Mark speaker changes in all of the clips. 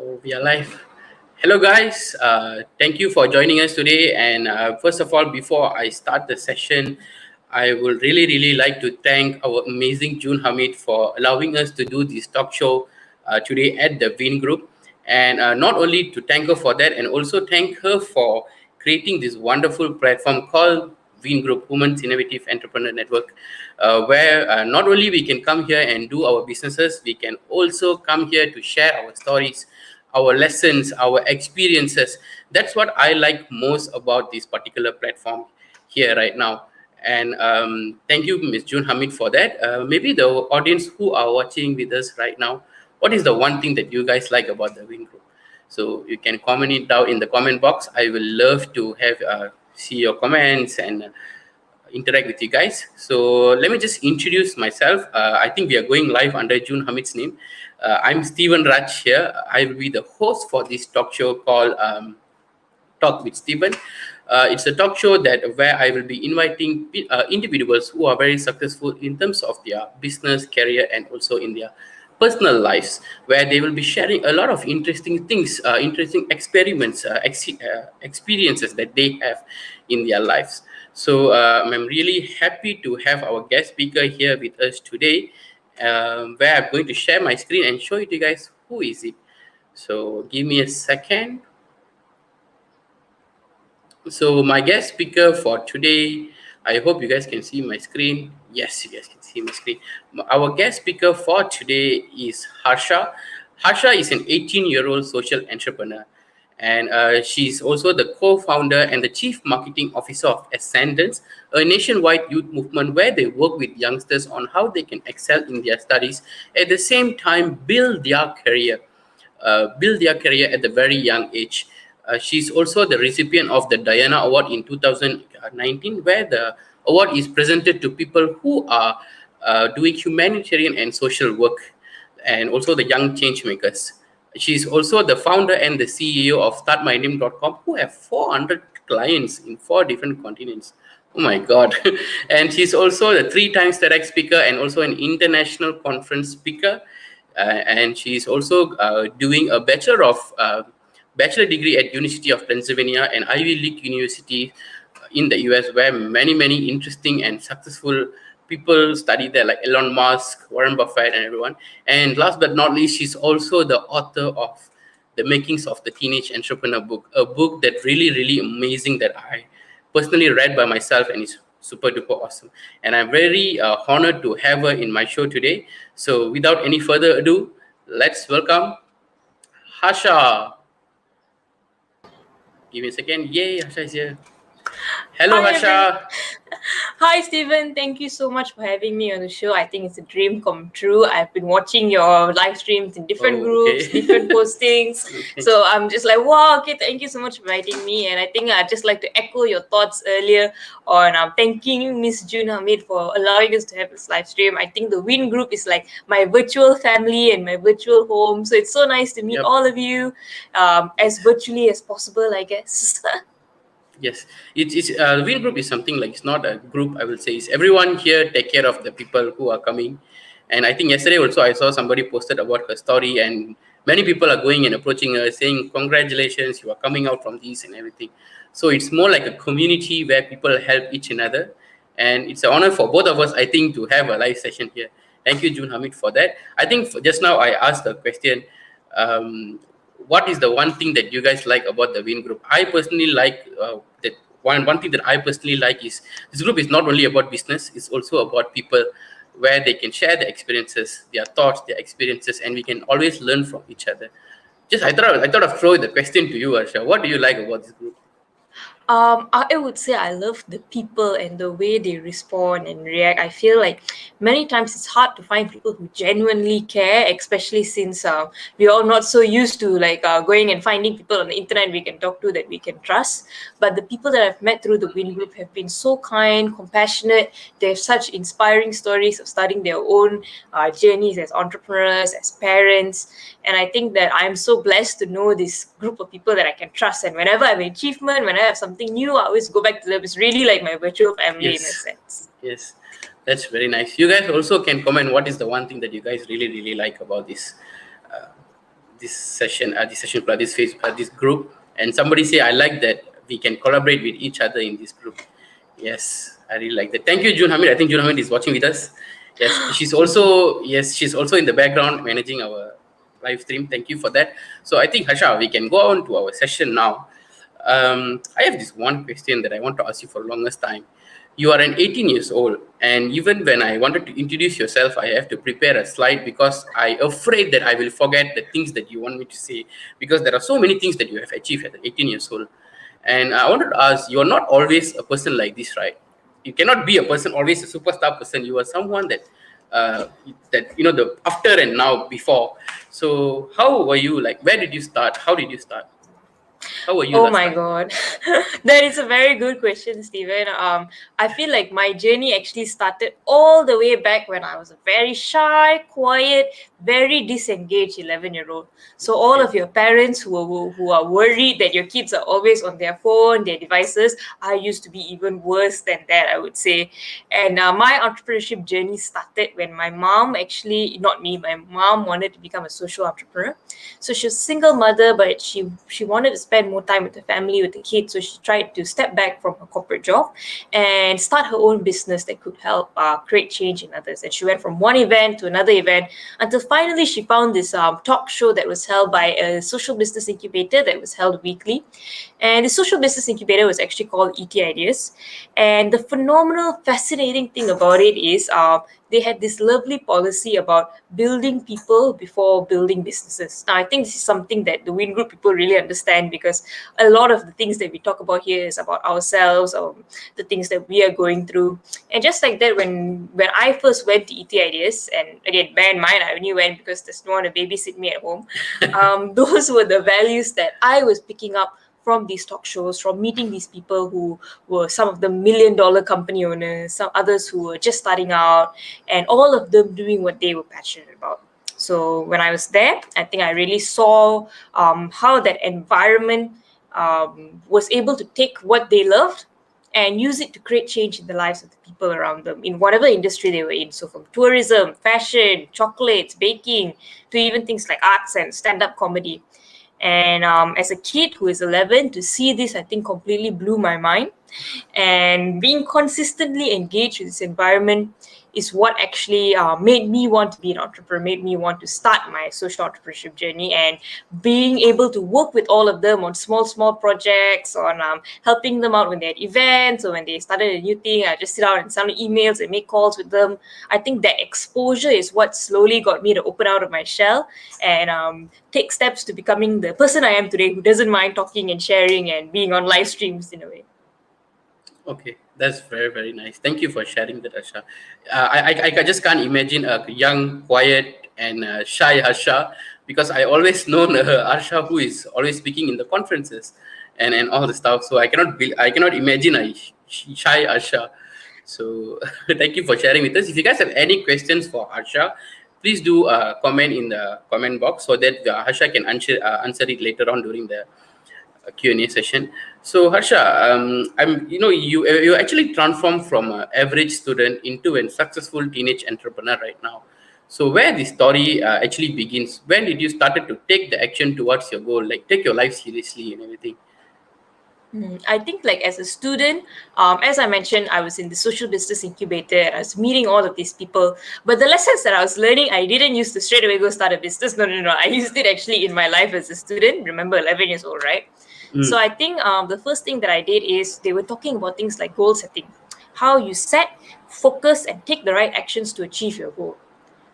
Speaker 1: Oh, we are live. Hello, guys. Thank you for joining us today. And first of all, before I start the session, I would really like to thank our amazing June Hamid for allowing us to do this talk show today at the Wien Group. And not only to thank her for that, and also thank her for creating this wonderful platform called Wien Group Women's Innovative Entrepreneur Network, where not only we can come here and do our businesses, we can also come here to share our stories, our lessons, our experiences. That's what I like most about this particular platform here right now. And thank you, Ms. June Hamid, for that. Maybe the audience who are watching with us right now, what is the one thing that you guys like about the Win Group? So you can comment it down in the comment box. I will love to have see your comments and interact with you guys. So let me just introduce myself. I think we are going live under June Hamid's name. I'm Steven Raj here. I will be the host for this talk show called Talk with Steven. It's a talk show that where I will be inviting individuals who are very successful in terms of their business, career, and also in their personal lives, where they will be sharing a lot of interesting things, interesting experiments, experiences that they have in their lives. So I'm really happy to have our guest speaker here with us today, where I'm going to share my screen and show you to you guys who is it. So give me a second. So my guest speaker for today, I hope you guys can see my screen. Yes, you guys can see my screen. Our guest speaker for today is Harsha. Harsha is an 18-year-old social entrepreneur, and she's also the co-founder and the chief marketing officer of Ascendance, a nationwide youth movement where they work with youngsters on how they can excel in their studies, at the same time build their career at the very young age. She's also the recipient of the Diana Award in 2019, where the award is presented to people who are doing humanitarian and social work, and also the young change makers. She's also the founder and the CEO of StartMyName.com, who have 400 clients in 4 different continents. Oh my God. And she's also the 3 times TEDx speaker and also an international conference speaker. And she's also doing a bachelor degree at University of Pennsylvania and Ivy League University in the US, where many interesting and successful people study there, like Elon Musk, Warren Buffett, and everyone. And last but not least, she's also the author of The Makings of the Teenage Entrepreneur book, a book that really amazing that I personally read by myself, and it's super duper awesome. And I'm very honored to have her in my show today. So without any further ado, let's welcome Harsha. Give me a second. Yay, Harsha is here. Hello,
Speaker 2: Hi,
Speaker 1: Harsha.
Speaker 2: Hi, Steven. Thank you so much for having me on the show. I think it's a dream come true. I've been watching your live streams in different groups, different postings.
Speaker 1: Okay.
Speaker 2: So I'm just like, wow, okay, thank you so much for inviting me. And I think I'd just like to echo your thoughts earlier on thanking Miss June Hamid for allowing us to have this live stream. I think the Win Group is like my virtual family and my virtual home. So it's so nice to meet
Speaker 1: Yep.
Speaker 2: all of you as virtually as possible, I guess.
Speaker 1: Yes, it's Wheel Group is something like, it's not a group. I will say it's everyone here take care of the people who are coming, and I think yesterday also I saw somebody posted about her story, and many people are going and approaching her saying congratulations, you are coming out from this and everything. So it's more like a community where people help each another, and it's an honor for both of us, I think, to have a live session here. Thank you, June Hamid, for that. I think just now I asked a question. What is the one thing that you guys like about the Win Group? I personally like that one thing that I personally like is this group is not only about business; it's also about people, where they can share their experiences, their thoughts, their experiences, and we can always learn from each other. Just I thought of throwing the question to you, Harsha. What do you like about this group?
Speaker 2: I would say I love the people and the way they respond and react. I feel like many times it's hard to find people who genuinely care, especially since we're all not so used to like going and finding people on the internet we can talk to that we can trust. But the people that I've met through the Win Group have been so kind, compassionate. They have such inspiring stories of starting their own journeys as entrepreneurs, as parents. And I think that I'm so blessed to know this group of people that I can trust. And whenever I have an achievement, when I have something new, I always go back to them. It's really like my virtual family in a sense.
Speaker 1: Yes, that's very nice. You guys also can comment what is the one thing that you guys really like about this group. And somebody say, I like that we can collaborate with each other in this group. Yes, I really like that. Thank you, June Hamid. I think June Hamid is watching with us. Yes,
Speaker 2: Thank you.
Speaker 1: she's also in the background managing our live stream. Thank you for that. So I think, Harsha, we can go on to our session now. I have this one question that I want to ask you for the longest time. You are an 18 years old, and even when I wanted to introduce yourself, I have to prepare a slide because I afraid that I will forget the things that you want me to say, because there are so many things that you have achieved at 18 years old. And I wanted to ask, you're not always a person like this, right? You cannot be a person always a superstar person. You are someone that the after and now before. So how were you, like, where did you start? How did you start? How were you
Speaker 2: Oh
Speaker 1: last
Speaker 2: my
Speaker 1: time?
Speaker 2: God. That is a very good question, Steven. I feel like my journey actually started all the way back when I was a very shy, quiet, very disengaged 11-year-old. So all
Speaker 1: Okay.
Speaker 2: of your parents who are worried that your kids are always on their phone, their devices, I used to be even worse than that, I would say. And my entrepreneurship journey started when my mom actually, not me, my mom wanted to become a social entrepreneur. So she was a single mother, but she wanted to spend more time with the family, with the kids. So she tried to step back from her corporate job and start her own business that could help create change in others. And she went from one event to another event until finally she found this talk show that was held by a social business incubator that was held weekly. And the social business incubator was actually called ET Ideas. And the phenomenal, fascinating thing about it is they had this lovely policy about building people before building businesses. Now, I think this is something that the Win Group people really understand, because a lot of the things that we talk about here is about ourselves, the things that we are going through. And just like that, when I first went to ET Ideas, and again, bear in mind, I only went because there's no one to babysit me at home. Those were the values that I was picking up from these talk shows, from meeting these people who were some of the $1 million company owners, some others who were just starting out, and all of them doing what they were passionate about. So when I was there, I think I really saw how that environment was able to take what they loved and use it to create change in the lives of the people around them in whatever industry they were in. So from tourism, fashion, chocolates, baking, to even things like arts and stand-up comedy. And as a kid who is 11, to see this, I think completely blew my mind. And being consistently engaged with this environment is what actually made me want to be an entrepreneur, made me want to start my social entrepreneurship journey. And being able to work with all of them on small projects, on helping them out when they had events or when they started a new thing. I just sit down and send emails and make calls with them. I think that exposure is what slowly got me to open out of my shell and take steps to becoming the person I am today, who doesn't mind talking and sharing and being on live streams in a way.
Speaker 1: Okay, that's very, very nice. Thank you for sharing that, Harsha. I just can't imagine a young, quiet, and shy Harsha, because I always known Harsha who is always speaking in the conferences and all the stuff. So I cannot imagine a shy Harsha. So thank you for sharing with us. If you guys have any questions for Harsha, please do comment in the comment box so that Harsha can answer it later on during the Q&A session. So Harsha, you actually transformed from an average student into a successful teenage entrepreneur right now. So where the story actually begins? When did you started to take the action towards your goal, like take your life seriously and everything?
Speaker 2: I think, like, as a student, as I mentioned, I was in the social business incubator and I was meeting all of these people. But the lessons that I was learning, I didn't use to straight away go start a business. No, no, no. I used it actually in my life as a student. Remember, 11 years old, right? So
Speaker 1: Mm.
Speaker 2: I think the first thing that I did is they were talking about things like goal setting, how you set, focus, and take the right actions to achieve your goal.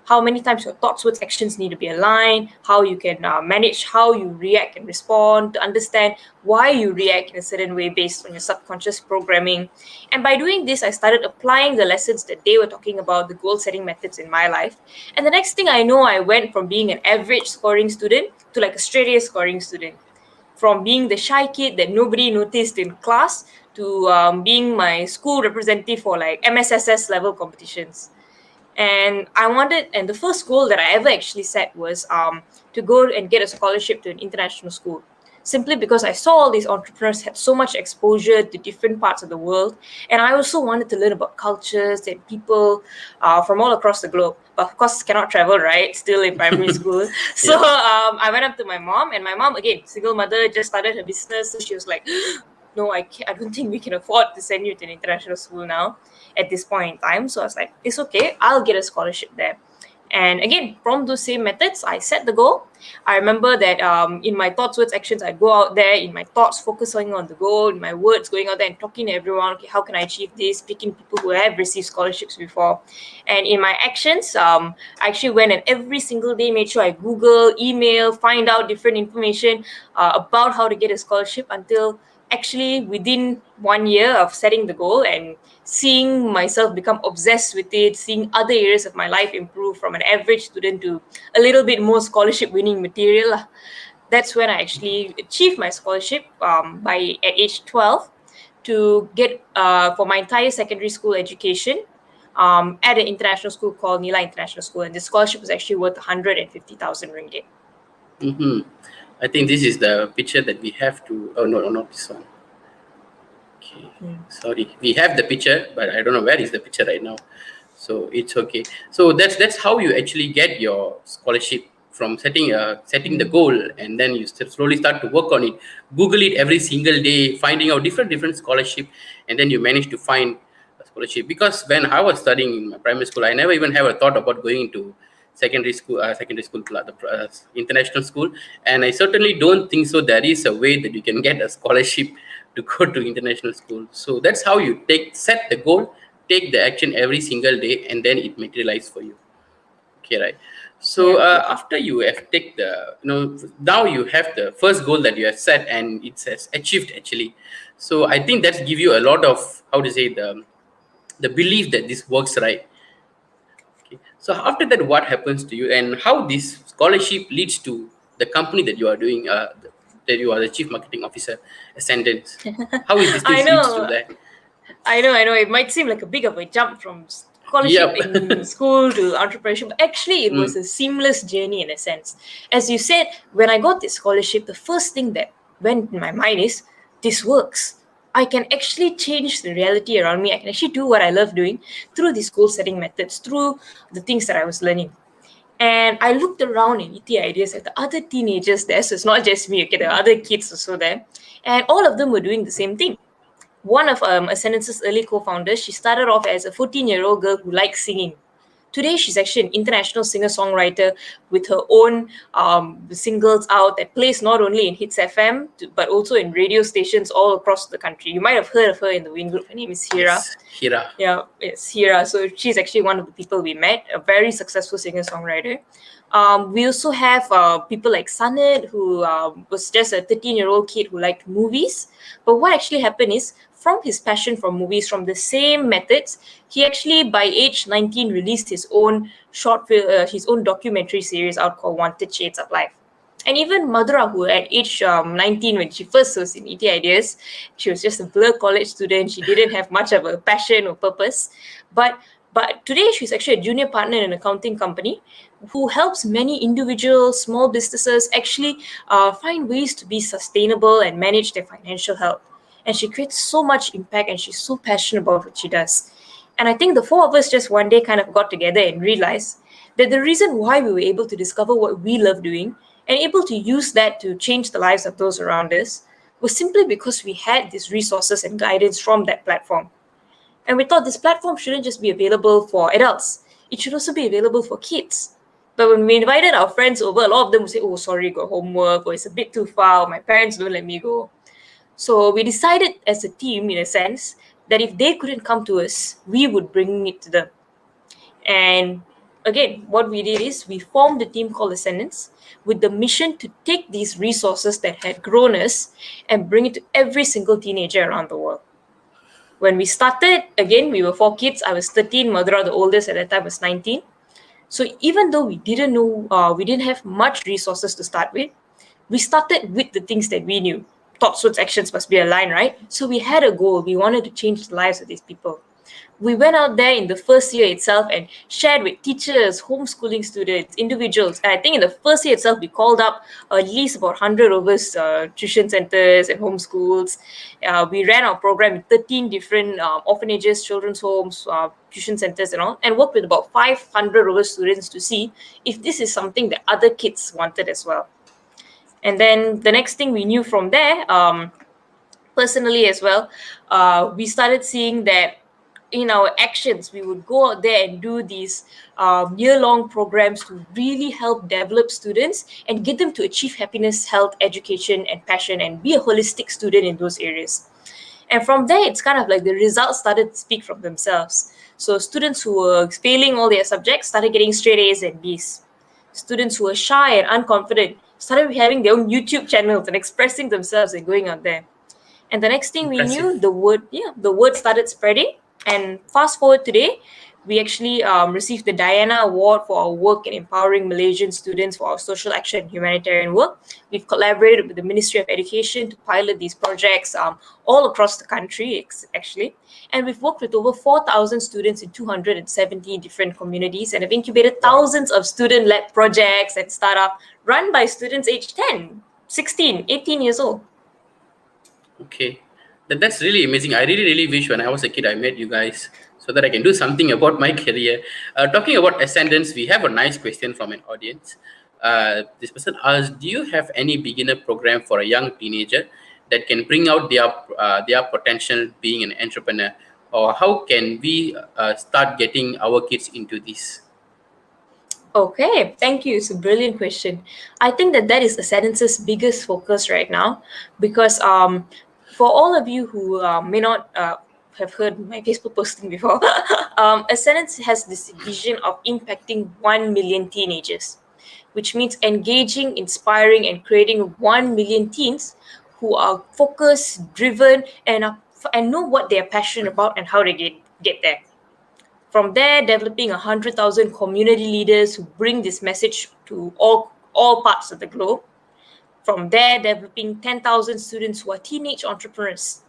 Speaker 2: How many times your thoughts, words, actions need to be aligned, how you can manage how you react and respond, to understand why you react in a certain way based on your subconscious programming. And by doing this, I started applying the lessons that they were talking about, the goal setting methods in my life. And the next thing I know, I went from being an average scoring student to like a straight A scoring student, from being the shy kid that nobody noticed in class to being my school representative for like MSSS level competitions. And the first goal that I ever actually set was to go and get a scholarship to an international school. simply because I saw all these entrepreneurs had so much exposure to different parts of the world. And I also wanted to learn about cultures and people from all across the globe. But of course, cannot travel, right? Still in primary school. So
Speaker 1: Yeah.
Speaker 2: I went up to my mom, and my mom, again, single mother, just started her business. So she was like, no, I don't think we can afford to send you to an international school now at this point in time. So I was like, it's okay, I'll get a scholarship there. And again, from those same methods, I set the goal. I remember that in my thoughts, words, actions, I'd go out there in my thoughts, focusing on the goal, in my words, going out there and talking to everyone. Okay, how can I achieve this? Picking people who have received scholarships before. And in my actions, I actually went and every single day made sure I Google, email, find out different information about how to get a scholarship until actually within 1 year of setting the goal and seeing myself become obsessed with it, seeing other areas of my life improve from an average student to a little bit more scholarship winning material. That's when I actually achieved my scholarship by at age 12 to get for my entire secondary school education at an international school called Nila International School. And the scholarship was actually worth 150,000 ringgit.
Speaker 1: Mm-hmm. I think this is the picture that we have to. Oh no, not this one. Okay, sorry. We have the picture, but I don't know where is the picture right now. So it's okay. So that's how you actually get your scholarship, from setting the goal, and then you slowly start to work on it. Google it every single day, finding out different scholarship, and then you manage to find a scholarship. Because when I was studying in my primary school, I never even have a thought about going into international school, and I certainly don't think so there is a way that you can get a scholarship to go to international school. So that's how you set the goal, take the action every single day, and then it materializes for you. Okay, right? So
Speaker 2: Yep, yep.
Speaker 1: after you have take the, now you have the first goal that you have set, and it says achieved actually. So I think that's give you a lot of, how to say, the belief that this works, right? Okay. So after that, what happens to you, and how this scholarship leads to the company that you are doing, that you are the chief marketing officer, Ascendance? How is this
Speaker 2: I
Speaker 1: things leads to
Speaker 2: know.
Speaker 1: that?
Speaker 2: I know. It might seem like a big of a jump from scholarship
Speaker 1: Yep.
Speaker 2: in school to entrepreneurship, but actually, it was
Speaker 1: Mm.
Speaker 2: a seamless journey in a sense. As you said, when I got this scholarship, the first thing that went in my mind is this works. I can actually change the reality around me. I can actually do what I love doing through these goal setting methods, through the things that I was learning. And I looked around in ET Ideas at the other teenagers there, so it's not just me, okay, there are other kids also there. And all of them were doing the same thing. One of Ascendance's early co-founders, she started off as a 14-year-old girl who liked singing. Today, she's actually an international singer-songwriter with her own singles out that plays not only in Hits FM, but also in radio stations all across the country. You might have heard of her in the Wien group. Her name is Hira.
Speaker 1: Yes, Hira.
Speaker 2: Yeah, it's Hira. So she's actually one of the people we met, a very successful singer-songwriter. We also have people like Sanat, who was just a 13-year-old kid who liked movies. But what actually happened is, from his passion for movies, from the same methods, he actually, by age 19, released his own his own documentary series out called Wanted Shades of Life. And even Madhura, who at age 19, when she first was in ET Ideas, she was just a blur college student. She didn't have much of a passion or purpose. But today, she's actually a junior partner in an accounting company who helps many individuals, small businesses actually find ways to be sustainable and manage their financial health. And she creates so much impact, and she's so passionate about what she does. And I think the four of us just one day kind of got together and realized that the reason why we were able to discover what we love doing and able to use that to change the lives of those around us was simply because we had these resources and guidance from that platform. And we thought this platform shouldn't just be available for adults, it should also be available for kids. But when we invited our friends over, a lot of them would say, oh, sorry, got homework, or it's a bit too far, or my parents don't let me go. So we decided as a team, in a sense, that if they couldn't come to us, we would bring it to them. And again, what we did is we formed a team called Ascendance with the mission to take these resources that had grown us and bring it to every single teenager around the world. When we started, again, we were four kids. I was 13, Madhura, the oldest at that time, was 19. So even though we didn't know, we didn't have much resources to start with, we started with the things that we knew. Thoughts, words, actions must be aligned, right? So we had a goal. We wanted to change the lives of these people. We went out there in the first year itself and shared with teachers, homeschooling students, individuals. And I think in the first year itself, we called up at least about 100 of us tuition centers and homeschools. We ran our program in 13 different orphanages, children's homes, tuition centers, and all, and worked with about 500 of us students to see if this is something that other kids wanted as well. And then the next thing we knew from there, personally as well, we started seeing that in our actions, we would go out there and do these year-long programs to really help develop students and get them to achieve happiness, health, education, and passion, and be a holistic student in those areas. And from there, it's kind of like the results started to speak from themselves. So students who were failing all their subjects started getting straight A's and B's. Students who were shy and unconfident started having their own YouTube channels and expressing themselves and going out there. And the next thing we knew,
Speaker 1: Impressive.
Speaker 2: the word started spreading. And fast forward today, we actually received the Diana Award for our work in empowering Malaysian students for our social action and humanitarian work. We've collaborated with the Ministry of Education to pilot these projects all across the country, actually. And we've worked with over 4,000 students in 270 different communities and have incubated
Speaker 1: Wow.
Speaker 2: thousands of student-led projects and startups run by students aged 10, 16, 18 years old.
Speaker 1: Okay, that's really amazing. I really, really wish when I was a kid I met you guys so that I can do something about my career. Talking about ascendance, we have a nice question from an audience. This person asked, "Do you have any beginner program for a young teenager that can bring out their potential being an entrepreneur, or how can we start getting our kids into this?"
Speaker 2: Okay, thank you. It's a brilliant question. I think that is Ascendance's biggest focus right now, because for all of you who may not have heard my Facebook posting before, Ascendance has this vision of impacting 1 million teenagers, which means engaging, inspiring, and creating 1 million teens who are focused, driven, and know what they're passionate about and how to get there. From there, developing 100,000 community leaders who bring this message to all parts of the globe. From there, developing 10,000 students who are teenage entrepreneurs.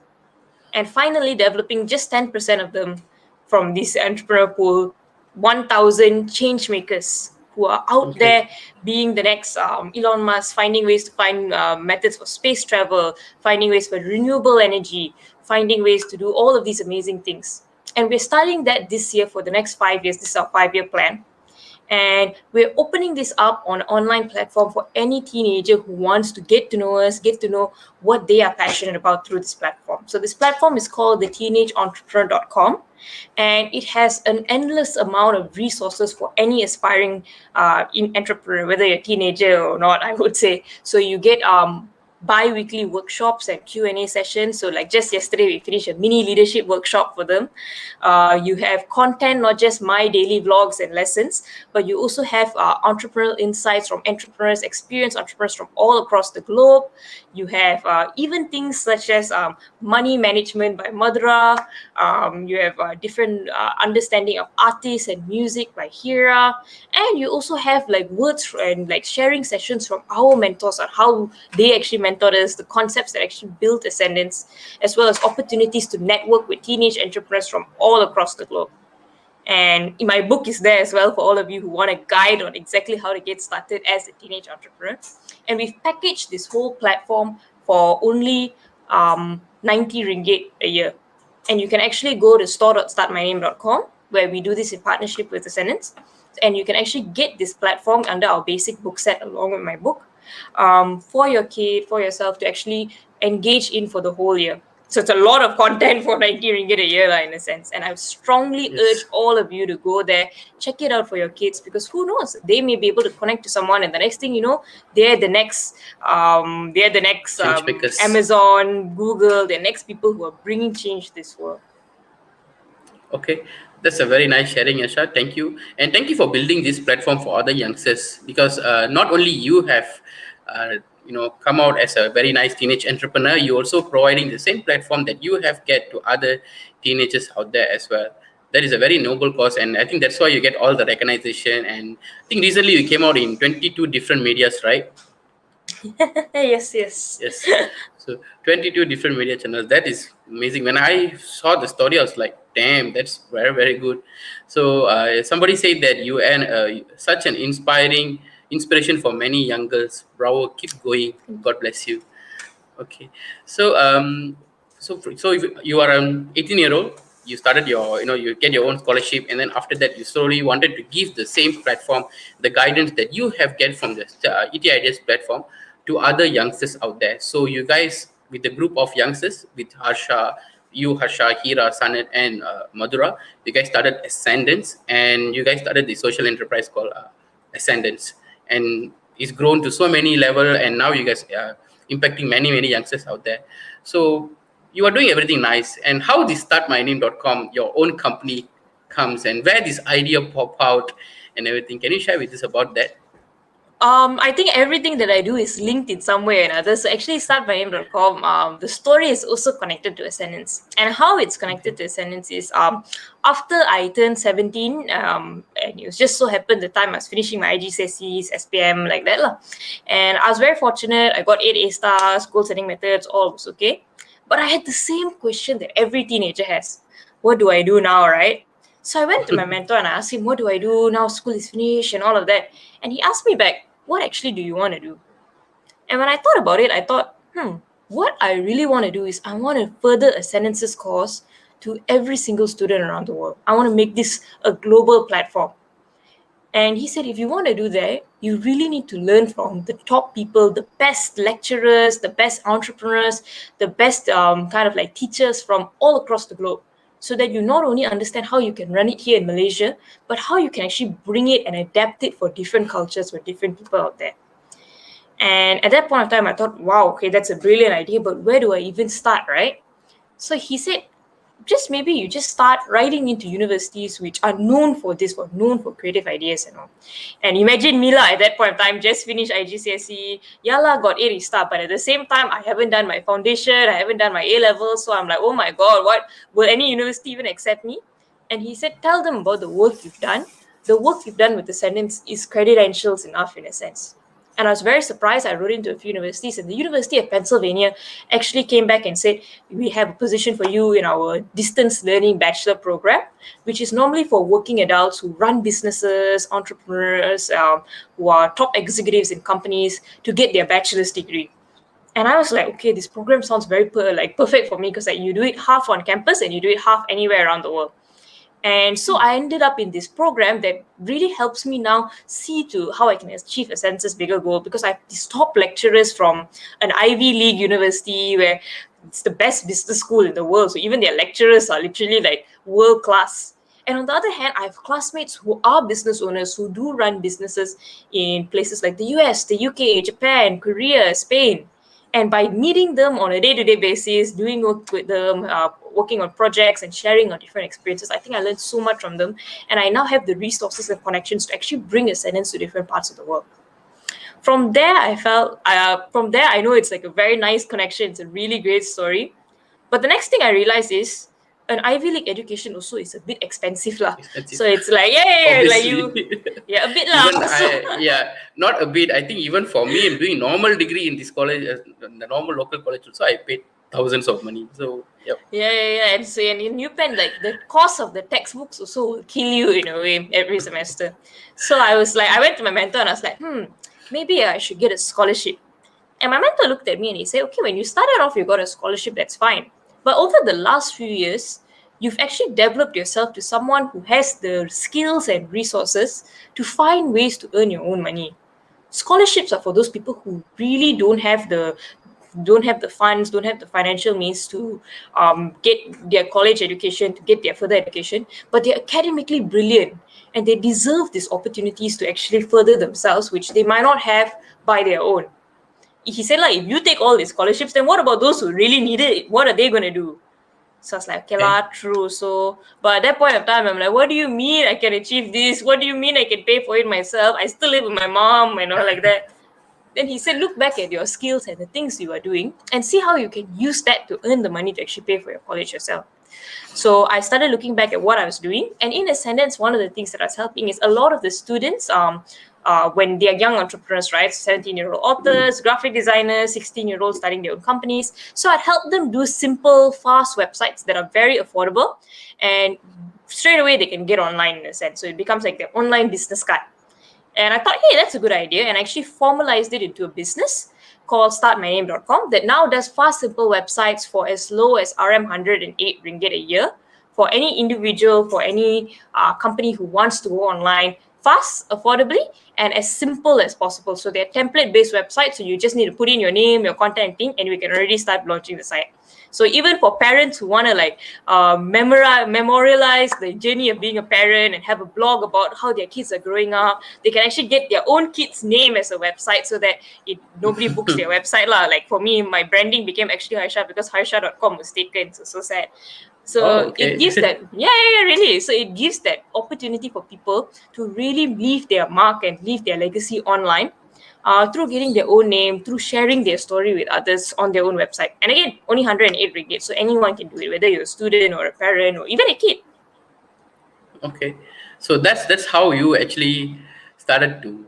Speaker 2: And finally, developing just 10% of them from this entrepreneur pool, 1,000 change makers who are out
Speaker 1: Okay.
Speaker 2: there being the next Elon Musk, finding ways to find methods for space travel, finding ways for renewable energy, finding ways to do all of these amazing things. And we're starting that this year for the next 5 years. This is our 5-year plan. And we're opening this up on an online platform for any teenager who wants to get to know us, get to know what they are passionate about through this platform. So this platform is called the teenageentrepreneur.com, and it has an endless amount of resources for any aspiring entrepreneur, whether you're a teenager or not, I would say. So you get bi-weekly workshops and Q&A sessions. So like just yesterday, we finished a mini leadership workshop for them. You have content, not just my daily vlogs and lessons, but you also have entrepreneurial insights from entrepreneurs, experienced entrepreneurs from all across the globe. You have even things such as money management by Madhura. You have different understanding of artists and music by Hira. And you also have like words and like sharing sessions from our mentors on how they actually mentored us, the concepts that actually built Ascendance, as well as opportunities to network with teenage entrepreneurs from all across the globe. And my book is there as well for all of you who want a guide on exactly how to get started as a teenage entrepreneur. And we've packaged this whole platform for only 90 ringgit a year. And you can actually go to store.startmyname.com, where we do this in partnership with Ascendance. And you can actually get this platform under our basic book set along with my book for your kid, for yourself to actually engage in for the whole year. So it's a lot of content for 90 ringgit a year, in a sense. And I strongly urge
Speaker 1: Yes.
Speaker 2: all of you to go there, check it out for your kids, because who knows, they may be able to connect to someone, and the next thing you know, they're the next
Speaker 1: Change makers.
Speaker 2: Amazon, Google, the next people who are bringing change to this world.
Speaker 1: Okay, that's a very nice sharing, Yasha. Thank you, and thank you for building this platform for other youngsters. Because not only you have, come out as a very nice teenage entrepreneur, you also providing the same platform that you have get to other teenagers out there as well. That is a very noble cause, and I think that's why you get all the recognition. And I think recently you came out in 22 different medias, right?
Speaker 2: Yes, yes.
Speaker 1: Yes. So 22 different media channels. That is amazing. When I saw the story, I was like, damn, that's very, very good. So somebody said that you are such an inspiration for many young girls. Bravo, keep going. God bless you. Okay, so so if you are an 18-year-old, you started your, you get your own scholarship, and then after that, you slowly wanted to give the same platform, the guidance that you have get from the ET Ideas platform to other youngsters out there. So you guys, with the group of youngsters, with Harsha, Harsha, Hira, Sanat, and Madhura, you guys started Ascendance, and you guys started the social enterprise called Ascendance, and it's grown to so many level, and now you guys are impacting many youngsters out there. So you are doing everything nice. And how this startmyname.com, your own company, comes, and where this idea pop out and everything, can you share with us about that?
Speaker 2: I think everything that I do is linked in some way or another. So actually, startmyname.com, the story is also connected to Ascendance. And how it's
Speaker 1: Okay.
Speaker 2: connected to Ascendance is after I turned 17, and it was just so happened the time I was finishing my IGCSEs, SPM, like that. Lah. And I was very fortunate. I got 8 A stars, goal setting methods, all was okay. But I had the same question that every teenager has. What do I do now, right? So I went to my mentor and I asked him, what do I do now? School is finished and all of that. And he asked me back, what actually do you want to do? And when I thought about it, I thought, what I really want to do is I want to further Ascendance's cause to every single student around the world. I want to make this a global platform. And he said, if you want to do that, you really need to learn from the top people, the best lecturers, the best entrepreneurs, the best kind of like teachers from all across the globe. So that you not only understand how you can run it here in Malaysia, but how you can actually bring it and adapt it for different cultures, for different people out there. And at that point of time, I thought, wow, okay, that's a brilliant idea, but where do I even start, right? So he said, just maybe you just start writing into universities which are known for this, for known for creative ideas and all. And imagine me lah, at that point of time, just finished IGCSE, yeah lah, got A star, but at the same time, I haven't done my foundation, I haven't done my A level, so I'm like, oh my god, what will any university even accept me? And he said, tell them about the work you've done. The work you've done with the sentence is credentials enough in a sense. And I was very surprised. I wrote into a few universities, and the University of Pennsylvania actually came back and said, we have a position for you in our distance learning bachelor program, which is normally for working adults who run businesses, entrepreneurs, who are top executives in companies to get their bachelor's degree. And I was like, okay, this program sounds very perfect for me because like you do it half on campus and you do it half anywhere around the world. And so I ended up in this program that really helps me now see to how I can achieve a census bigger goal, because I have these top lecturers from an Ivy League university where it's the best business school in the world. So even their lecturers are literally like world class. And on the other hand, I have classmates who are business owners who do run businesses in places like the US, the UK, Japan, Korea, Spain. And by meeting them on a day-to-day basis, doing work with them, working on projects and sharing on different experiences, I think I learned so much from them. And I now have the resources and connections to actually bring Ascendance to different parts of the world. From there, I know it's like a very nice connection. It's a really great story. But the next thing I realized is an Ivy League education also is a bit expensive lah.
Speaker 1: Expensive.
Speaker 2: So it's like, yeah, like you,
Speaker 1: Obviously.
Speaker 2: yeah, a bit
Speaker 1: Even
Speaker 2: lah. So,
Speaker 1: yeah, not a bit. I think even for me, in doing normal degree in this college, the normal local college, also I paid thousands of money. So yep.
Speaker 2: yeah. And so and in UPenn, like the cost of the textbooks also will kill you in a way every semester. So I was like, I went to my mentor and I was like, maybe I should get a scholarship. And my mentor looked at me and he said, okay, when you started off, you got a scholarship, that's fine. But over the last few years, you've actually developed yourself to someone who has the skills and resources to find ways to earn your own money. Scholarships are for those people who really don't have the funds, don't have the financial means to get their college education, to get their further education, but they're academically brilliant and they deserve these opportunities to actually further themselves, which they might not have by their own. He said, like, if you take all these scholarships, then what about those who really need it? What are they going to do? So I was like, okay,
Speaker 1: Okay.
Speaker 2: lah, true. So, but at that point of time, I'm like, what do you mean I can achieve this? What do you mean I can pay for it myself? I still live with my mom, like that. Then he said, look back at your skills and the things you are doing and see how you can use that to earn the money to actually pay for your college yourself. So I started looking back at what I was doing. And in Ascendance, one of the things that I was helping is a lot of the students when they are young entrepreneurs, right? 17-year-old authors, graphic designers, 16-year-olds starting their own companies. So I'd help them do simple, fast websites that are very affordable, and straight away they can get online in a sense. So it becomes like their online business card. And I thought, hey, that's a good idea. And I actually formalized it into a business called startmyname.com that now does fast, simple websites for as low as RM 108 ringgit a year for any individual, for any company who wants to go online fast, affordably, and as simple as possible. So they're template-based websites, so you just need to put in your name, your contact and thing, and we can already start launching the site. So even for parents who want to like memorialize the journey of being a parent and have a blog about how their kids are growing up, they can actually get their own kid's name as a website so that nobody books their website lah. Like for me, my branding became actually Harsha because harsha.com was taken. So sad.
Speaker 1: Oh,
Speaker 2: So it
Speaker 1: okay.
Speaker 2: gives that, really. So it gives that opportunity for people to really leave their mark and leave their legacy online, through getting their own name, through sharing their story with others on their own website. And again, only 108 ringgit, so anyone can do it, whether you're a student or a parent or even a kid.
Speaker 1: Okay, so that's how you actually started to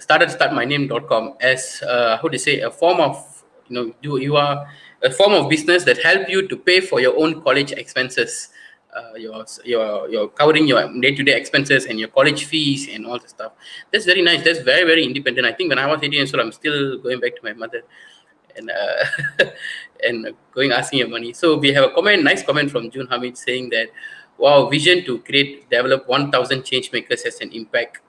Speaker 1: started startmyname.com as how to say a form of, you are a form of business that help you to pay for your own college expenses. You're covering your day-to-day expenses and your college fees and all the stuff. That's very nice. That's very, very independent. I think when I was 18 years old, I'm still going back to my mother and and going asking your money. So we have a nice comment from June Hamid saying that, wow, vision to develop 1,000 change makers has an impact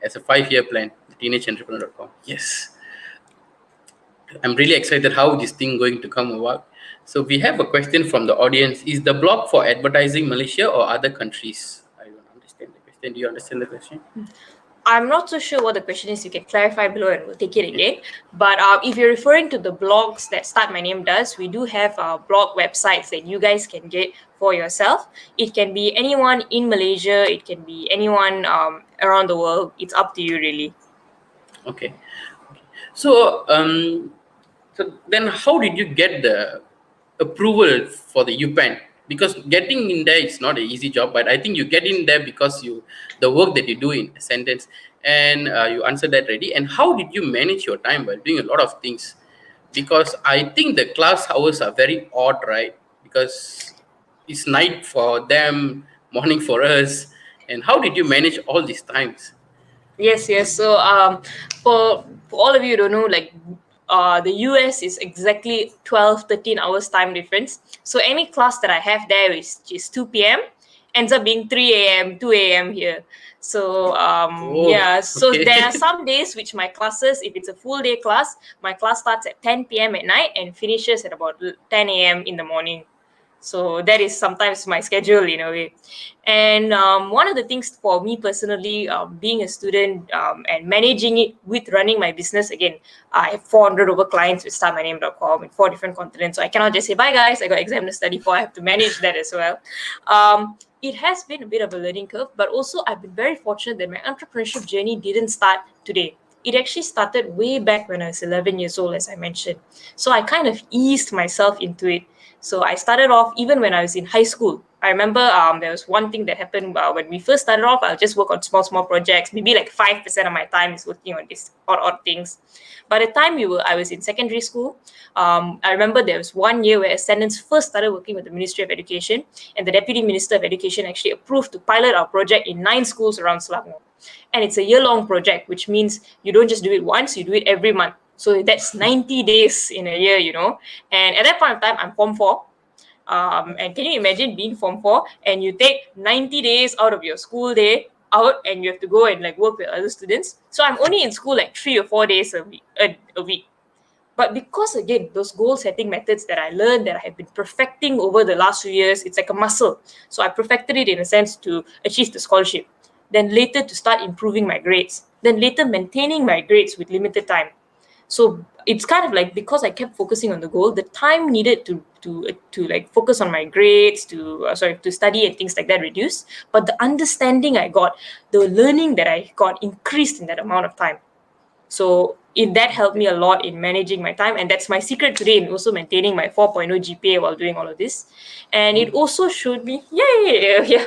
Speaker 1: as a 5-year plan. The teenageentrepreneur.com. Yes, I'm really excited how this thing going to come about. So we have a question from the audience: is the blog for advertising Malaysia or other countries? I don't understand the question. Do you understand the question?
Speaker 2: I'm not so sure what the question is. You can clarify below and we'll take it
Speaker 1: Yeah.
Speaker 2: again. But if you're referring to the blogs that Start My Name does, we do have blog websites that you guys can get for yourself. It can be anyone in Malaysia, it can be anyone around the world. It's up to you, really.
Speaker 1: Okay. So so then how did you get the approval for the UPenn? Because getting in there is not an easy job, but I think you get in there because the work that you do in a sentence, and you answered that already. And how did you manage your time while doing a lot of things? Because I think the class hours are very odd, right? Because it's night for them, morning for us. And how did you manage all these times?
Speaker 2: Yes. So for all of you who don't know, like the US is exactly 12, 13 hours time difference. So any class that I have there is just 2 p.m. ends up being 3 a.m., 2 a.m. here. So
Speaker 1: Oh,
Speaker 2: so there are
Speaker 1: okay.
Speaker 2: some days which my classes, if it's a full day class, my class starts at 10 p.m. at night and finishes at about 10 a.m. in the morning. So that is sometimes my schedule in a way. And one of the things for me personally, being a student and managing it with running my business, again, I have 400 over clients with startmyname.com in 4 different continents. So I cannot just say, bye guys, I got exam to study for. I have to manage that as well. It has been a bit of a learning curve, but also I've been very fortunate that my entrepreneurship journey didn't start today. It actually started way back when I was 11 years old, as I mentioned. So I kind of eased myself into it. So I started off even when I was in high school. I remember there was one thing that happened when we first started off. I'll just work on small projects. Maybe like 5% of my time is working on these odd things. By the time I was in secondary school, I remember there was one year where Ascendance first started working with the Ministry of Education, and the Deputy Minister of Education actually approved to pilot our project in 9 schools around Selangor. And it's a year-long project, which means you don't just do it once; you do it every month. So that's 90 days in a year. And at that point of time, I'm Form 4. And can you imagine being Form 4 and you take 90 days out of your school day out and you have to go and like work with other students? So I'm only in school like 3 or 4 days a week. But because again, those goal setting methods that I learned, that I have been perfecting over the last few years, it's like a muscle. So I perfected it in a sense to achieve the scholarship. Then later to start improving my grades. Then later maintaining my grades with limited time. So it's kind of like because I kept focusing on the goal, the time needed to like focus on my grades, to study and things like that reduced. But the understanding I got, the learning that I got increased in that amount of time. So that helped me a lot in managing my time, and that's my secret today in also maintaining my 4.0 GPA while doing all of this. And it also showed me, yeah,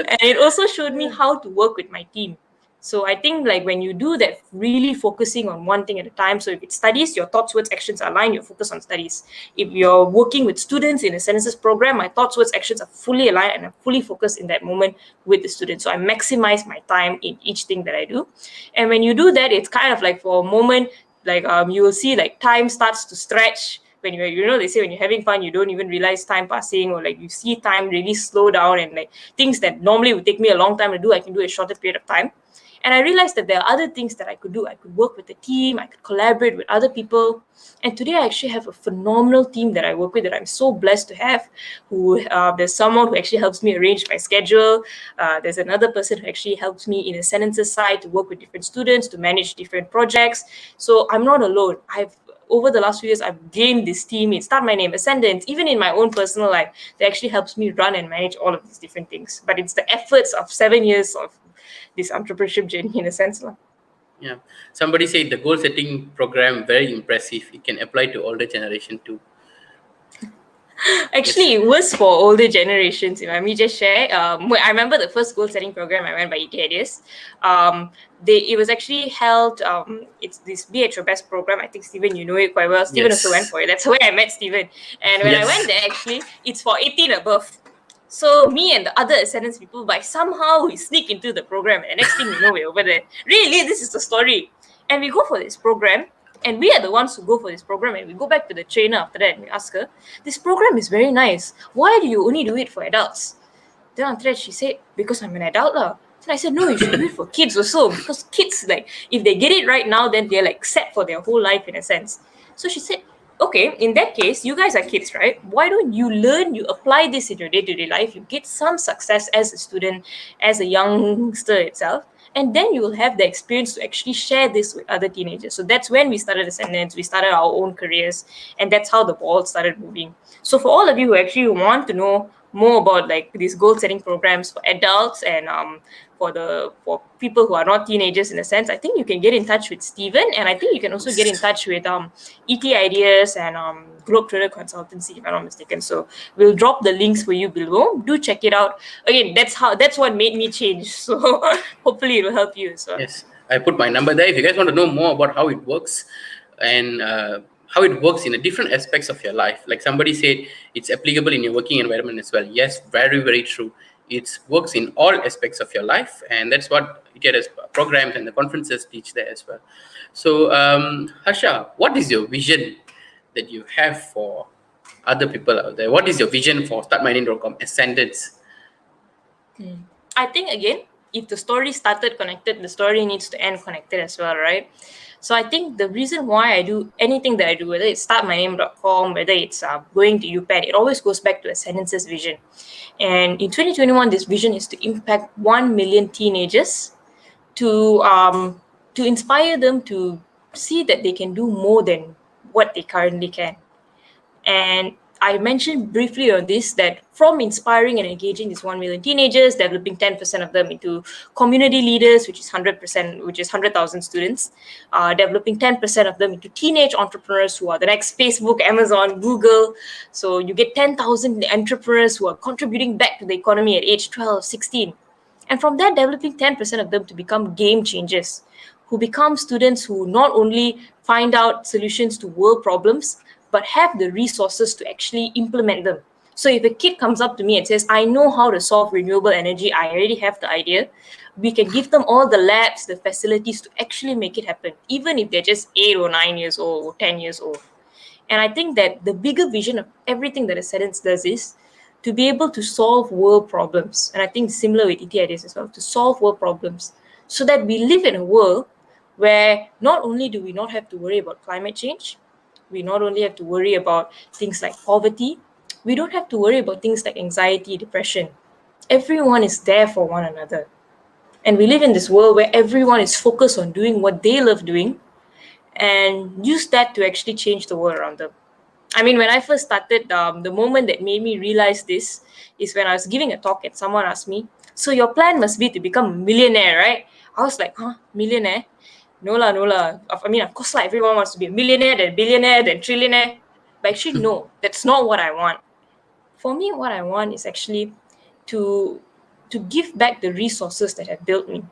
Speaker 2: and it also showed me how to work with my team. So I think like when you do that, really focusing on one thing at a time. So if it's studies, your thoughts, words, actions align, you're focused on studies. If you're working with students in a sentences program, my thoughts, words, actions are fully aligned and I'm fully focused in that moment with the students. So I maximize my time in each thing that I do. And when you do that, it's kind of like for a moment, like you will see like time starts to stretch when they say when you're having fun you don't even realize time passing, or like you see time really slow down, and like things that normally would take me a long time to do I can do a shorter period of time. And I realized that there are other things that I could do. I could work with a team, I could collaborate with other people. And today I actually have a phenomenal team that I work with that I'm so blessed to have. Who There's someone who actually helps me arrange my schedule. There's another person who actually helps me in a sentences side to work with different students, to manage different projects. So I'm not alone. I've Over the last few years, I've gained this team. It's Start My Name, Ascendance, even in my own personal life, that actually helps me run and manage all of these different things. But it's the efforts of 7 years of this entrepreneurship journey in a sense.
Speaker 1: Yeah. Somebody said the goal setting program very impressive. It can apply to older generation too.
Speaker 2: Actually,
Speaker 1: Yes.
Speaker 2: it was for older generations. If I may just share, I remember the first goal setting program I went by ETIDS. It was actually held. It's this Be at Your Best program. I think Steven, you know it quite well. Steven also went
Speaker 1: Yes.
Speaker 2: for it. That's where I met Steven. And when I went
Speaker 1: Yes.
Speaker 2: there, actually, it's for 18 above. So me and the other ascendance people, by somehow we sneak into the program, and next thing we know, we're over there. Really, this is the story. And we go for this program, and we are the ones who go for this program, and we go back to the trainer after that, and we ask her, "This program is very nice. Why do you only do it for adults?" Then after that, she said, "Because I'm an adult lah." Then I said, "No, you should do it for kids also, because kids, like, if they get it right now, then they're like set for their whole life in a sense." So she said, "Okay, in that case, you guys are kids, right? Why don't you learn, you apply this in your day-to-day life, you get some success as a student, as a youngster itself, and then you will have the experience to actually share this with other teenagers." So that's when we started Ascendants, we started our own careers, and that's how the ball started moving. So for all of you who actually want to know more about like these goal setting programs for adults, and for people who are not teenagers in a sense, I think you can get in touch with Steven, and I think you can also get in touch with ET Ideas and Globetrotter Consultancy, if I'm not mistaken. So we'll drop the links for you below. Do check it out. Again, that's what made me change. So hopefully it will help you as well.
Speaker 1: Yes, I put my number there. If you guys want to know more about how it works and how it works in the different aspects of your life, like somebody said, it's applicable in your working environment as well. Yes, very, very true. It works in all aspects of your life, and that's what you get as programs and the conferences teach there as well. So, Harsha, what is your vision that you have for other people out there? What is your vision for StartMyName.com Ascendants?
Speaker 2: I think again, if the story started connected, the story needs to end connected as well, right? So I think the reason why I do anything that I do, whether it's startmyname.com, whether it's going to UPenn, it always goes back to Ascendance's vision. And in 2021, this vision is to impact 1 million teenagers, to inspire them to see that they can do more than what they currently can. And I mentioned briefly on this that from inspiring and engaging these 1 million teenagers, developing 10% of them into community leaders, which is 100%, which is 100,000 students, developing 10% of them into teenage entrepreneurs who are the next Facebook, Amazon, Google. So you get 10,000 entrepreneurs who are contributing back to the economy at age 12, 16. And from that, developing 10% of them to become game changers, who become students who not only find out solutions to world problems, but have the resources to actually implement them. So if a kid comes up to me and says, "I know how to solve renewable energy, I already have the idea," we can give them all the labs, the facilities to actually make it happen, even if they're just 8 or 9 years old or 10 years old. And I think that the bigger vision of everything that Ascendance does is to be able to solve world problems. And I think similar with ET ideas as well, to solve world problems so that we live in a world where not only do we not have to worry about climate change, we not only have to worry about things like poverty, we don't have to worry about things like anxiety, depression. Everyone is there for one another. And we live in this world where everyone is focused on doing what they love doing and use that to actually change the world around them. I mean, when I first started, the moment that made me realize this is when I was giving a talk and someone asked me, "So your plan must be to become a millionaire, right?" I was like, "Huh, millionaire? No lah, no lah. I mean, of course, like everyone wants to be a millionaire, then billionaire, then trillionaire." But actually, no, that's not what I want. For me, what I want is actually to to give back the resources that have built me.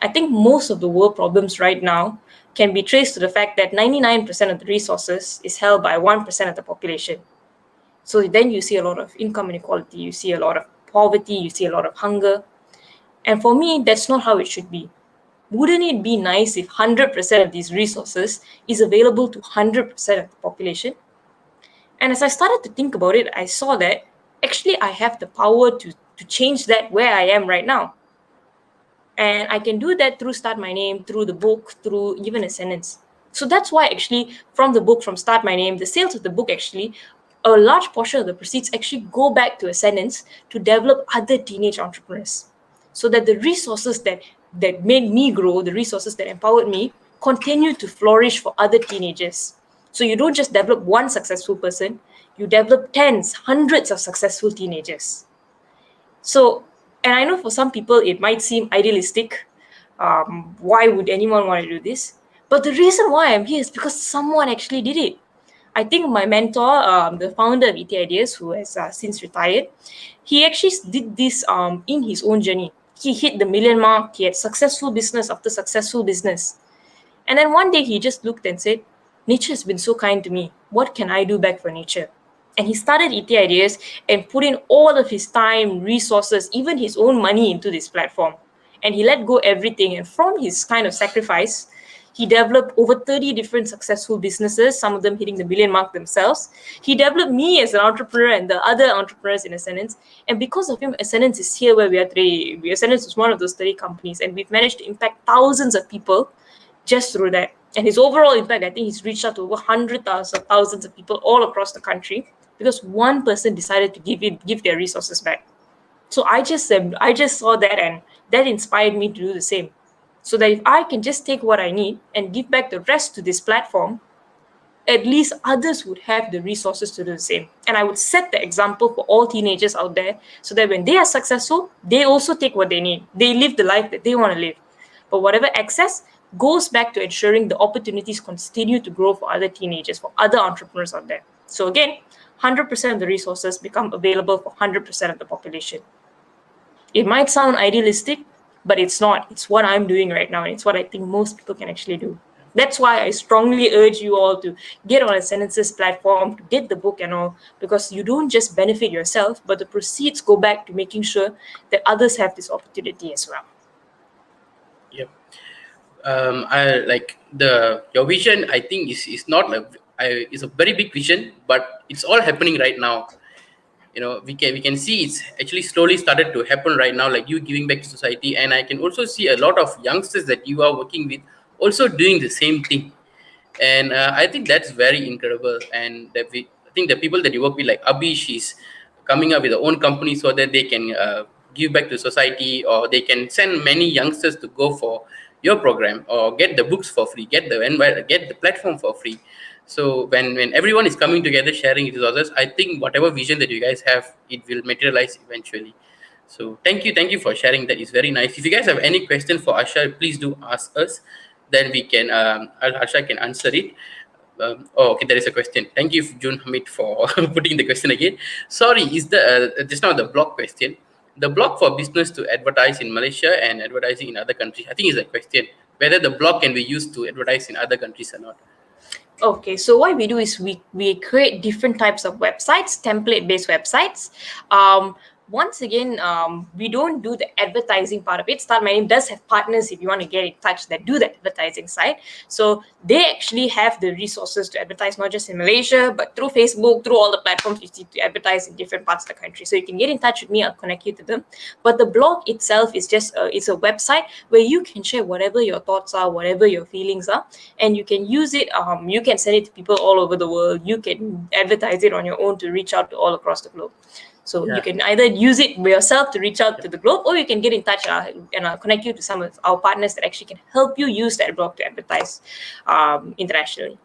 Speaker 2: I think most of the world problems right now can be traced to the fact that 99% of the resources is held by 1% of the population. So then you see a lot of income inequality, you see a lot of poverty, you see a lot of hunger. And for me, that's not how it should be. Wouldn't it be nice if 100% of these resources is available to 100% of the population? And as I started to think about it, I saw that actually I have the power to change that where I am right now. And I can do that through Start My Name, through the book, through even a sentence. So that's why actually from the book, from Start My Name, the sales of the book actually, a large portion of the proceeds actually go back to a sentence to develop other teenage entrepreneurs. So that the resources that made me grow, the resources that empowered me, continue to flourish for other teenagers. So you don't just develop one successful person, you develop tens, hundreds of successful teenagers. So, and I know for some people it might seem idealistic. Why would anyone want to do this? But the reason why I'm here is because someone actually did it. I think my mentor, the founder of ET Ideas, who has since retired, he actually did this in his own journey. He hit the million mark. He had successful business after successful business. And then one day he just looked and said, nature has been so kind to me. What can I do back for nature? And he started ET Ideas and put in all of his time, resources, even his own money into this platform. And he let go everything. And from his kind of sacrifice, he developed over 30 different successful businesses, some of them hitting the million mark themselves. He developed me as an entrepreneur and the other entrepreneurs in Ascendance. And because of him, Ascendance is here where we are today. Ascendance is one of those 30 companies, and we've managed to impact thousands of people just through that. And his overall impact, I think he's reached out to over 100,000 thousands of people all across the country because one person decided to give their resources back. So I just saw that, and that inspired me to do the same. So that if I can just take what I need and give back the rest to this platform, at least others would have the resources to do the same. And I would set the example for all teenagers out there so that when they are successful, they also take what they need. They live the life that they want to live. But whatever excess goes back to ensuring the opportunities continue to grow for other teenagers, for other entrepreneurs out there. So again, 100% of the resources become available for 100% of the population. It might sound idealistic, but it's not. It's what I'm doing right now, and it's what I think most people can actually do. That's why I strongly urge you all to get on a Sentences platform, to get the book and all, because you don't just benefit yourself, but the proceeds go back to making sure that others have this opportunity as well.
Speaker 1: Yep. I like your vision. I think is not it's a very big vision, but it's all happening right now. We can see it's actually slowly started to happen right now, like you giving back to society. And I can also see a lot of youngsters that you are working with also doing the same thing. And I think that's very incredible. And I think the people that you work with, like Abish, is coming up with their own company so that they can give back to society, or they can send many youngsters to go for your program or get the books for free, get the platform for free. So when everyone is coming together, sharing resources, I think whatever vision that you guys have, it will materialize eventually. So thank you for sharing that. It's very nice. If you guys have any questions for Asha, please do ask us. Then we can Harsha can answer it. Okay, there is a question. Thank you, Jun Hamid, for putting the question again. Sorry, is the just now the blog question? The blog for business to advertise in Malaysia and advertising in other countries. I think is a question whether the blog can be used to advertise in other countries or not.
Speaker 2: Okay, so what we do is we create different types of websites, template-based websites. Once again, we don't do the advertising part of it. Start My Name does have partners, if you want to get in touch, that do the advertising side. So they actually have the resources to advertise not just in Malaysia, but through Facebook, through all the platforms you see to advertise in different parts of the country. So you can get in touch with me, I'll connect you to them. But the blog itself is just it's a website where you can share whatever your thoughts are, whatever your feelings are, and you can use it. You can send it to people all over the world. You can advertise it on your own to reach out to all across the globe. So you can either use it yourself to reach out to the globe, or you can get in touch and I'll connect you to some of our partners that actually can help you use that blog to advertise internationally.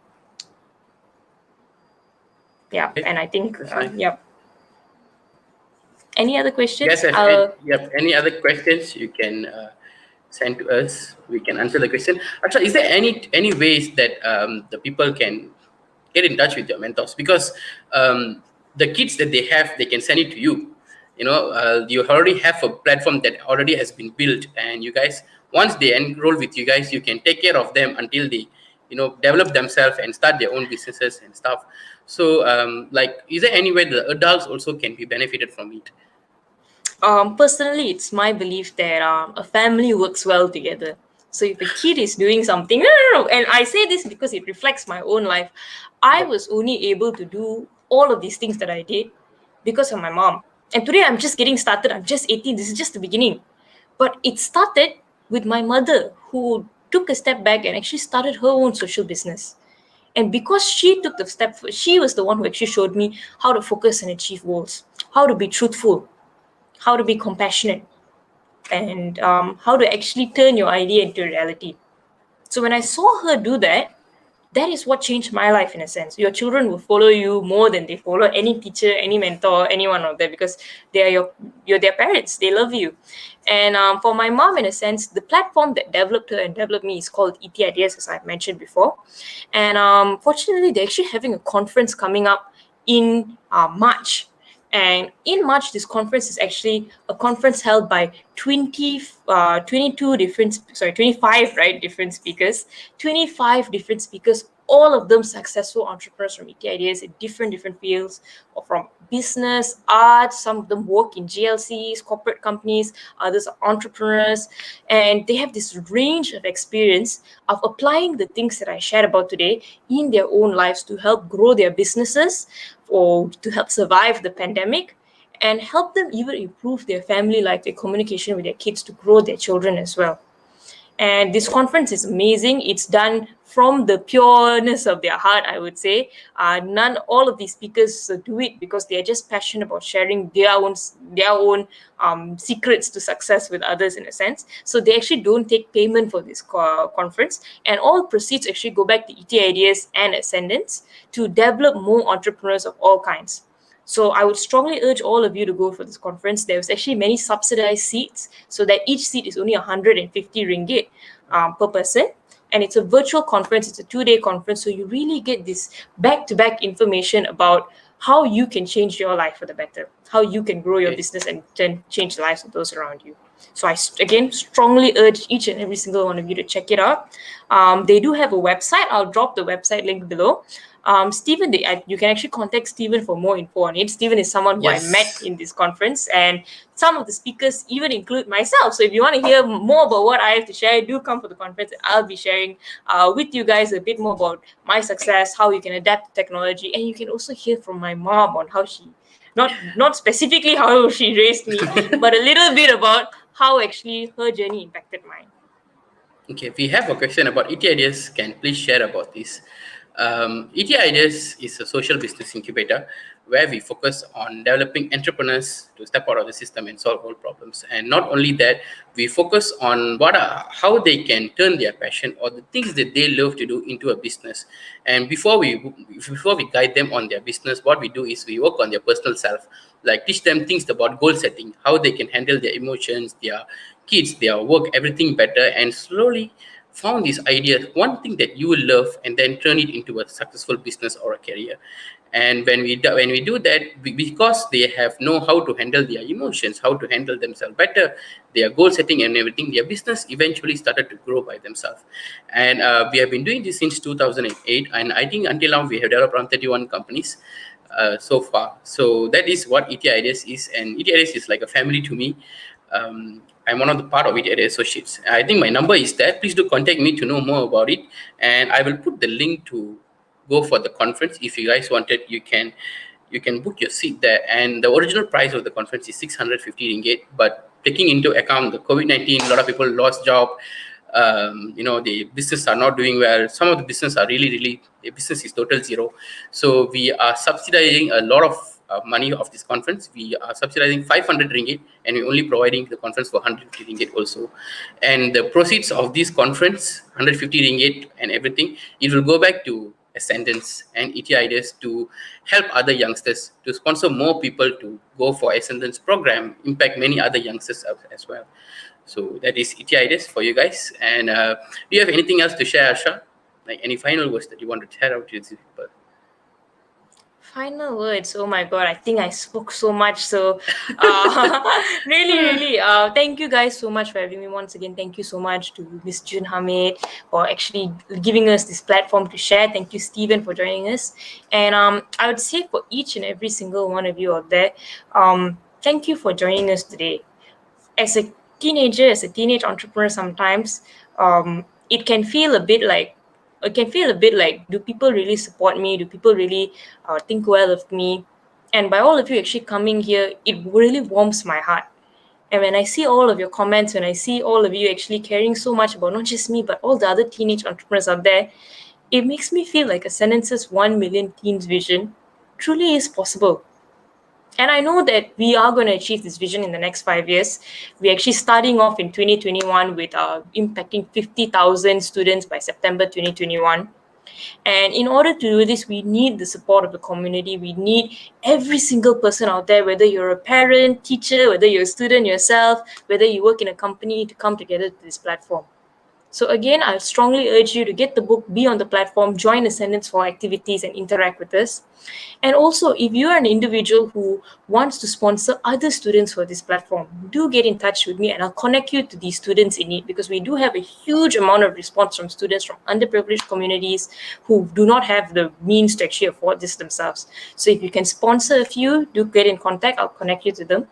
Speaker 2: Yeah, and I think, yep. Any other questions?
Speaker 1: Yes, any other questions you can send to us. We can answer the question. Actually, is there any ways that the people can get in touch with your mentors? Because the kids that they can send it to you. You already have a platform that already has been built, and you guys Once they enroll with you guys, you can take care of them until they, develop themselves and start their own businesses and stuff. So like, is there any way the adults also can be benefited from it?
Speaker 2: Personally, it's my belief that a family works well together. So if a kid is doing something, no, no, no, and I say this because it reflects my own life. I
Speaker 1: Yep.
Speaker 2: was only able to do all of these things that I did because of my mom. And today I'm just getting started. I'm just 18. This is just the beginning. But it started with my mother, who took a step back and actually started her own social business. And because she took the step, she was the one who actually showed me how to focus and achieve goals, how to be truthful, how to be compassionate, and how to actually turn your idea into reality. So when I saw her do that, that is what changed my life in a sense. Your children will follow you more than they follow any teacher, any mentor, anyone out there, because they are you're their parents. They love you. And for my mom, in a sense, the platform that developed her and developed me is called ET Ideas, as I've mentioned before. And fortunately, they're actually having a conference coming up in March. And in March, this conference is actually a conference held by 25, right, different speakers, 25 different speakers, all of them successful entrepreneurs from ET Ideas in different fields, or from business, art. Some of them work in GLCs, corporate companies, others are entrepreneurs, and they have this range of experience of applying the things that I shared about today in their own lives to help grow their businesses or to help survive the pandemic, and help them even improve their family life, their communication with their kids, to grow their children as well. And this conference is amazing. It's done from the pureness of their heart, I would say. None, all of these speakers do it because they are just passionate about sharing their own secrets to success with others, in a sense. So they actually don't take payment for this conference, and all proceeds actually go back to ET Ideas and Ascendants to develop more entrepreneurs of all kinds. So I would strongly urge all of you to go for this conference. There's actually many subsidized seats, so that each seat is only 150 ringgit per person. And it's a virtual conference. It's a 2-day conference, so you really get this back-to-back information about how you can change your life for the better, how you can grow your
Speaker 1: Okay.
Speaker 2: business and change the lives of those around you. So I again strongly urge each and every single one of you to check it out. They do have a website. I'll drop the website link below. Stephen, you can actually contact Stephen for more info on it. Stephen is someone who I met
Speaker 1: Yes.
Speaker 2: in this conference, and some of the speakers even include myself. So if you want to hear more about what I have to share, do come for the conference. I'll be sharing with you guys a bit more about my success, how you can adapt to technology, and you can also hear from my mom on how she, not specifically how she raised me, but a little bit about how actually her journey impacted mine.
Speaker 1: Okay, we have a question about ET Ideas. Can please share about this? ET Ideas is a social business incubator where we focus on developing entrepreneurs to step out of the system and solve all problems. And not only that, we focus on how they can turn their passion or the things that they love to do into a business. And before we guide them on their business, what we do is we work on their personal self, like teach them things about goal setting, how they can handle their emotions, their kids, their work, everything better, and slowly found this idea, one thing that you will love, and then turn it into a successful business or a career. And when we do that, because they have know how to handle their emotions, how to handle themselves better, their goal setting and everything, their business eventually started to grow by themselves. And we have been doing this since 2008, and I think until now we have developed around 31 companies so far. So that is what ET Ideas is, and ET Ideas is like a family to me. I'm one of the part of it at Associates. I think my number is there. Please do contact me to know more about it, and I will put the link to go for the conference. If you guys wanted, you can book your seat there. And the original price of the conference is 650 ringgit, but taking into account the COVID-19, a lot of people lost job. The business are not doing well. Some of the business are really, the business is total zero. So we are subsidizing a lot of money of this conference. We are subsidizing 500 ringgit, and we're only providing the conference for 150 ringgit also. And the proceeds of this conference, 150 ringgit and everything, it will go back to Ascendants and ET Ideas to help other youngsters, to sponsor more people to go for Ascendants program, impact many other youngsters as well. So that is ET Ideas for you guys. And do you have anything else to share, Asha? Like any final words that you want to share out to the people?
Speaker 2: Final words. Oh my god, I think I spoke so much. So, really, thank you guys so much for having me once again. Thank you so much to Miss Jun Hamid for actually giving us this platform to share. Thank you, Steven, for joining us. And I would say for each and every single one of you out there, thank you for joining us today. As a teenager, as a teenage entrepreneur, sometimes it can feel a bit like do people really support me? Do people really think well of me? And by all of you actually coming here, it really warms my heart. And when I see all of your comments, when I see all of you actually caring so much about not just me, but all the other teenage entrepreneurs out there, it makes me feel like Ascendance's 1 million teens vision truly is possible. And I know that we are going to achieve this vision in the next 5 years. We're actually starting off in 2021 with impacting 50,000 students by September 2021. And in order to do this, we need the support of the community. We need every single person out there, whether you're a parent, teacher, whether you're a student yourself, whether you work in a company, to come together to this platform. So again, I strongly urge you to get the book, be on the platform, join Ascendance for activities and interact with us. And also, if you are an individual who wants to sponsor other students for this platform, do get in touch with me and I'll connect you to these students in need, because we do have a huge amount of response from students from underprivileged communities who do not have the means to actually afford this themselves. So if you can sponsor a few, do get in contact. I'll connect you to them.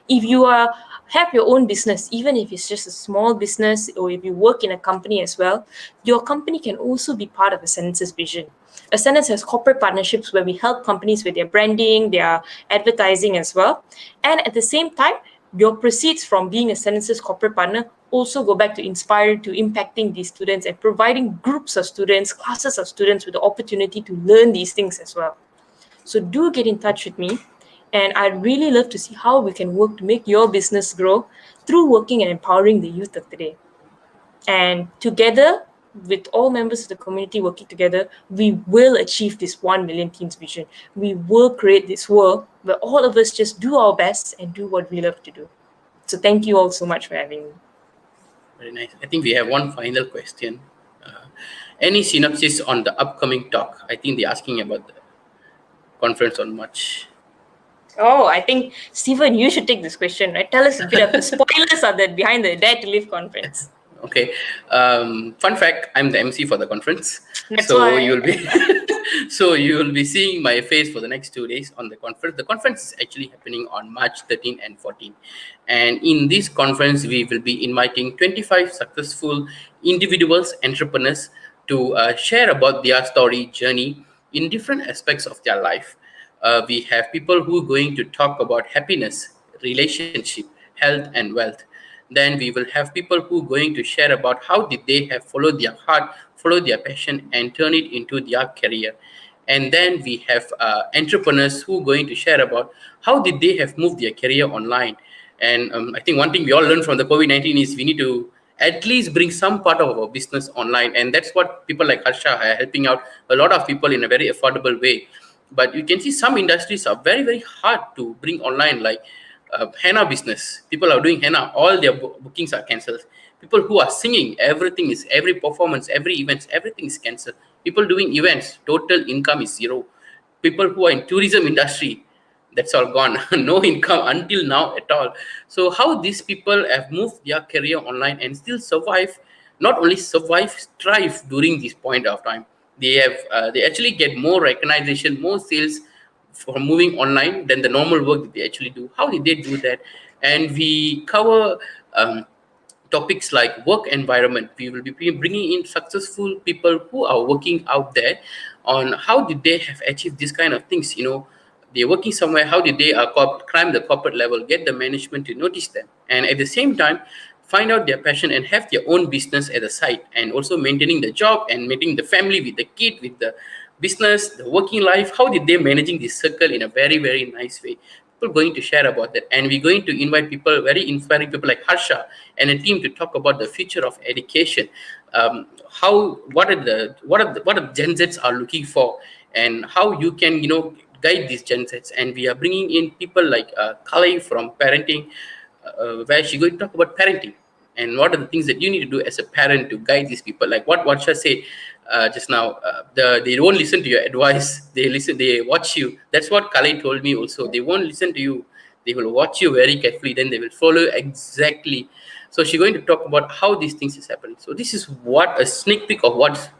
Speaker 2: If you are have your own business, even if it's just a small business, or if you work in a company as well, your company can also be part of Ascendance's vision. Ascendance has corporate partnerships where we help companies with their branding, their advertising as well. And at the same time, your proceeds from being Ascendance's corporate partner also go back to inspiring, to impacting these students and providing groups of students, classes of students with the opportunity to learn these things as well. So do get in touch with me. And I'd really love to see how we can work to make your business grow through working and empowering the youth of today. And together, with all members of the community working together, we will achieve this 1 million teens vision. We will create this world where all of us just do our best and do what we love to do. So thank you all so much for having me.
Speaker 1: Very nice. I think we have one final question. Uh, any synopsis on the upcoming talk? I think they're asking about the conference on March.
Speaker 2: Oh, I think Stephen, you should take this question. Right? Tell us a bit of the spoilers are that behind the Dare to Live conference.
Speaker 1: Okay. Fun fact: I'm the MC for the conference,
Speaker 2: That's
Speaker 1: so
Speaker 2: why.
Speaker 1: you'll be so you will be seeing my face for the next 2 days on the conference. The conference is actually happening on March 13 and 14, and in this conference we will be inviting 25 successful individuals, entrepreneurs, to share about their story journey in different aspects of their life. We have people who are going to talk about happiness, relationship, health, and wealth. Then we will have people who are going to share about how did they have followed their heart, followed their passion, and turn it into their career. And then we have entrepreneurs who are going to share about how did they have moved their career online. And I think one thing we all learned from the COVID-19 is we need to at least bring some part of our business online, and that's what people like Harsha are helping out a lot of people in a very affordable way. But you can see some industries are very very hard to bring online, like henna business. People are doing henna, all their bookings are cancelled. People who are singing, everything is, every performance, every events, everything is cancelled. People doing events, total income is zero. People who are in tourism industry, that's all gone. No income until now at all. So how these people have moved their career online and still survive, not only survive, strive during this point of time. They have they actually get more recognition, more sales for moving online than the normal work that they actually do. How did they do that? And we cover topics like work environment. We will be bringing in successful people who are working out there on how did they have achieved this kind of things. They're working somewhere. How did they climb the corporate level, get the management to notice them, and at the same time find out their passion and have their own business at the side, and also maintaining the job and maintaining the family with the kid, with the business, the working life. How did they managing this circle in a very very nice way? People going to share about that, and we're going to invite people, very inspiring people like Harsha and a team, to talk about the future of education. How what are Gen Zs are looking for, and how you can guide these Gen Zs. And we are bringing in people like Kali from parenting, where she's going to talk about parenting and what are the things that you need to do as a parent to guide these people, like what Varsha said. just now. They won't listen to your advice. They watch you. That's what Kale told me also. They won't listen to you. They will watch you very carefully. Then they will follow exactly. So she's going to talk about how these things is happening. So this is what a sneak peek of what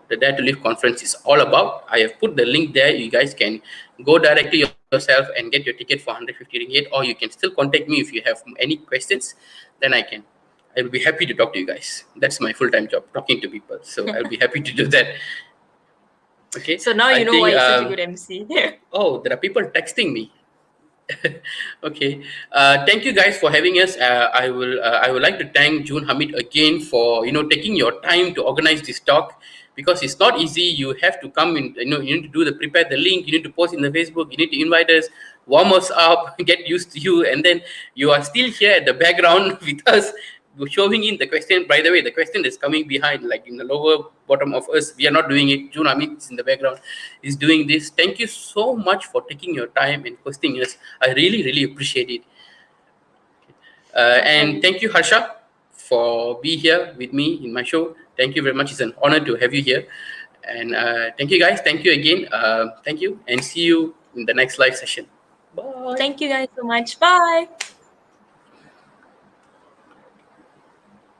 Speaker 1: the Dare to Live conference is all about. I have put the link there. You guys can go directly yourself and get your ticket for 150 ringgit, or you can still contact me if you have any questions. Then I will be happy to talk to you guys. That's my full-time job, talking to people. So I'll be happy to do that. Okay.
Speaker 2: So now
Speaker 1: I
Speaker 2: you know why
Speaker 1: think
Speaker 2: you're such a good MC.
Speaker 1: oh, there are people texting me. Okay. Thank you guys for having us. I would like to thank June Hamid again for taking your time to organize this talk, because it's not easy. You have to come in. You need to do the prepare the link. You need to post in the Facebook. You need to invite us, warm us up, get used to you, and then you are still here at the background with us, showing in the question. By the way, the question is coming behind, like in the lower bottom of us. We are not doing it. June Amit is in the background, is doing this. Thank you so much for taking your time and hosting us. I really, really appreciate it. And
Speaker 2: Awesome.
Speaker 1: thank you, Harsha, for be here with me in my show. Thank you very much. It's an honor to have you here. And thank you, guys. Thank you again. Thank you, and see you in the next live session. Bye.
Speaker 2: Thank you guys so much. Bye.